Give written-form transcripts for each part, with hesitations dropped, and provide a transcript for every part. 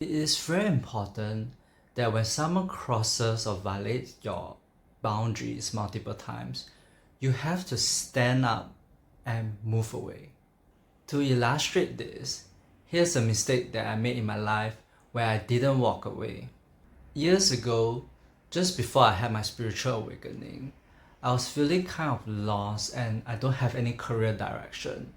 It is very important that when someone crosses or violates your boundaries multiple times, you have to stand up and move away. To illustrate this, here's a mistake that I made in my life where I didn't walk away. Years ago, just before I had my spiritual awakening, I was feeling kind of lost and I don't have any career direction.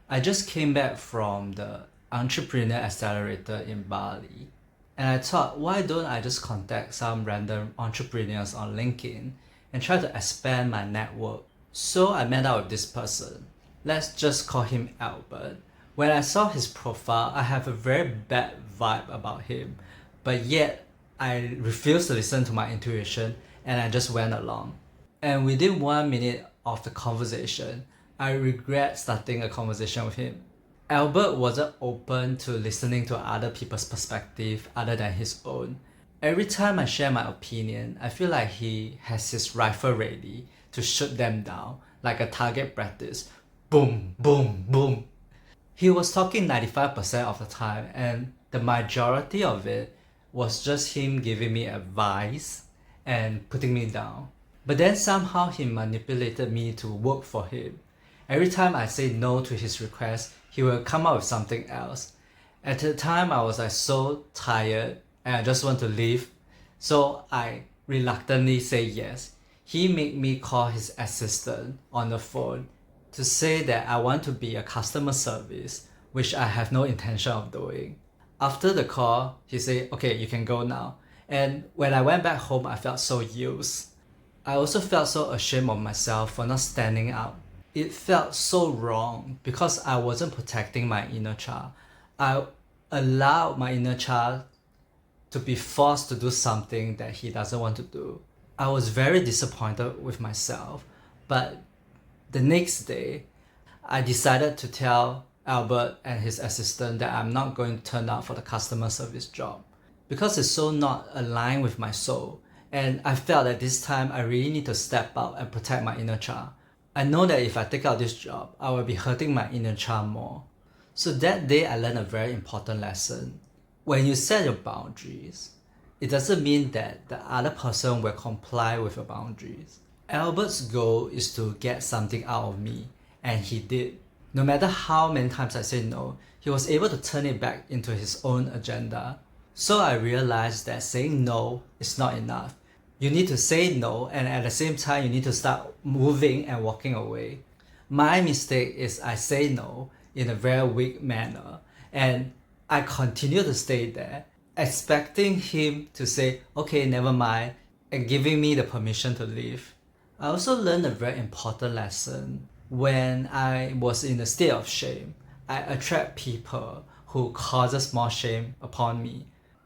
I just came back from the Entrepreneur Accelerator in Bali, and I thought, why don't I just contact some random entrepreneurs on LinkedIn and try to expand my network? So I met up with this person. Let's just call him Albert. When I saw his profile, I have a very bad vibe about him, but yet I refused to listen to my intuition and I just went along. And within 1 minute of the conversation, I regret starting a conversation with him. Albert wasn't open to listening to other people's perspective other than his own. Every time I share my opinion, I feel like he has his rifle ready to shoot them down, like a target practice. Boom, boom, boom. He was talking 95% of the time, and the majority of it was just him giving me advice and putting me down. But then somehow he manipulated me to work for him. Every time I say no to his request, he will come up with something else. At the time, I was like so tired and I just want to leave. So I reluctantly say yes. He made me call his assistant on the phone to say that I want to be a customer service, which I have no intention of doing. After the call, he said, okay, you can go now. And when I went back home, I felt so used. I also felt so ashamed of myself for not standing up. It felt so wrong because I wasn't protecting my inner child. I allowed my inner child to be forced to do something that he doesn't want to do. I was very disappointed with myself, but the next day, I decided to tell Albert and his assistant that I'm not going to turn up for the customer service job because it's so not aligned with my soul. And I felt that this time I really need to step up and protect my inner child. I know that if I take out this job, I will be hurting my inner child more. So that day I learned a very important lesson. When you set your boundaries, it doesn't mean that the other person will comply with your boundaries. Albert's goal is to get something out of me, and he did. No matter how many times I said no, he was able to turn it back into his own agenda. So I realized that saying no is not enough. You need to say no, and at the same time you need to start moving and walking away. My mistake is I say no in a very weak manner, and I continue to stay there, expecting him to say, okay, never mind, and giving me the permission to leave. I also learned a very important lesson. When I was in a state of shame, I attract people who causes more shame upon me.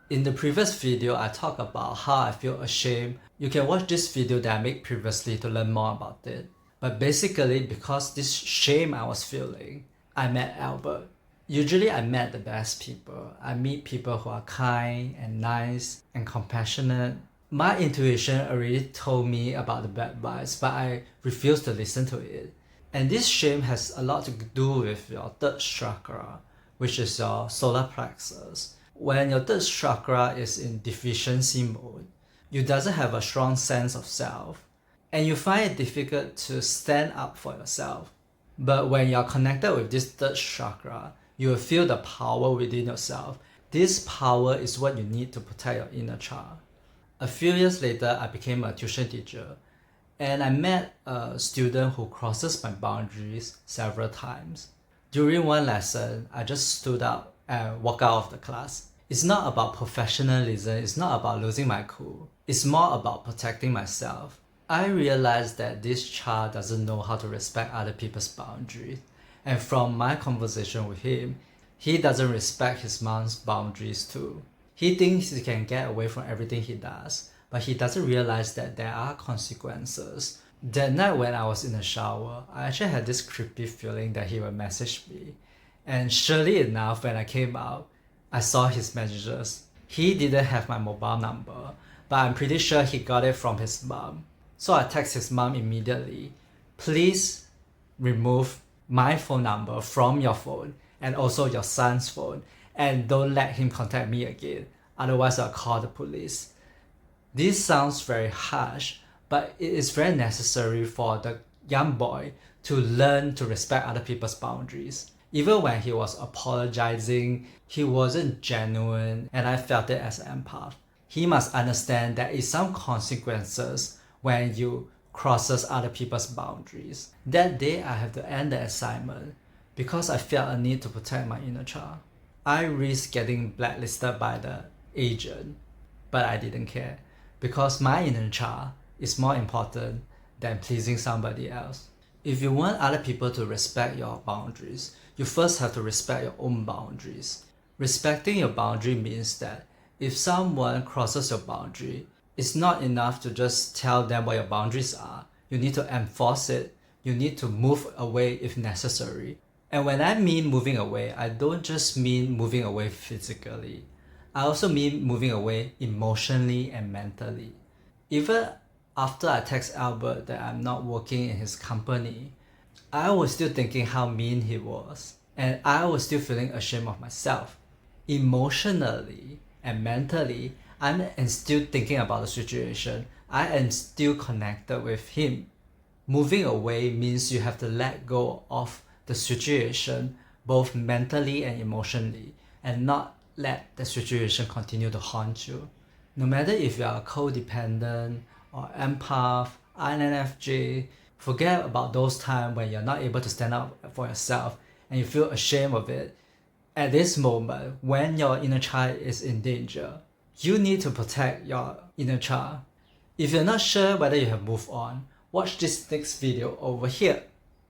In the previous video, I talked about how I feel ashamed. You can watch this video that I made previously to learn more about it. But basically, because this shame I was feeling, I met Albert. Usually I met the best people. I meet people who are kind and nice and compassionate. My intuition already told me about the bad vibes, but I refused to listen to it. And this shame has a lot to do with your third chakra, which is your solar plexus. When your third chakra is in deficiency mode, you doesn't have a strong sense of self, and you find it difficult to stand up for yourself. But when you're connected with this third chakra, you will feel the power within yourself. This power is what you need to protect your inner child. A few years later, I became a tuition teacher, and I met a student who crosses my boundaries several times. During one lesson, I just stood up and walked out of the class. It's not about professionalism, it's not about losing my cool. It's more about protecting myself. I realized that this child doesn't know how to respect other people's boundaries. And from my conversation with him, he doesn't respect his mom's boundaries too. He thinks he can get away from everything he does, but he doesn't realize that there are consequences. That night when I was in the shower, I actually had this creepy feeling that he would message me. And surely enough, when I came out, I saw his messages. He didn't have my mobile number, but I'm pretty sure he got it from his mom. So I text his mom immediately, please remove my phone number from your phone and also your son's phone and don't let him contact me again, otherwise I'll call the police. This sounds very harsh, but it is very necessary for the young boy to learn to respect other people's boundaries. Even when he was apologizing, he wasn't genuine, and I felt it as an empath. He must understand there is some consequences when you crosses other people's boundaries. That day I have to end the assignment because I felt a need to protect my inner child. I risked getting blacklisted by the agent, but I didn't care because my inner child is more important than pleasing somebody else. If you want other people to respect your boundaries, you first have to respect your own boundaries. Respecting your boundary means that if someone crosses your boundary, it's not enough to just tell them what your boundaries are. You need to enforce it. You need to move away if necessary. And when I mean moving away, I don't just mean moving away physically. I also mean moving away emotionally and mentally. Even after I text Albert that I'm not working in his company, I was still thinking how mean he was. And I was still feeling ashamed of myself. Emotionally and mentally, I am still thinking about the situation. I am still connected with him. Moving away means you have to let go of the situation, both mentally and emotionally, and not let the situation continue to haunt you. No matter if you are codependent or empath, INFJ, forget about those times when you're not able to stand up for yourself and you feel ashamed of it. At this moment, when your inner child is in danger, you need to protect your inner child. If you're not sure whether you have moved on, watch this next video over here.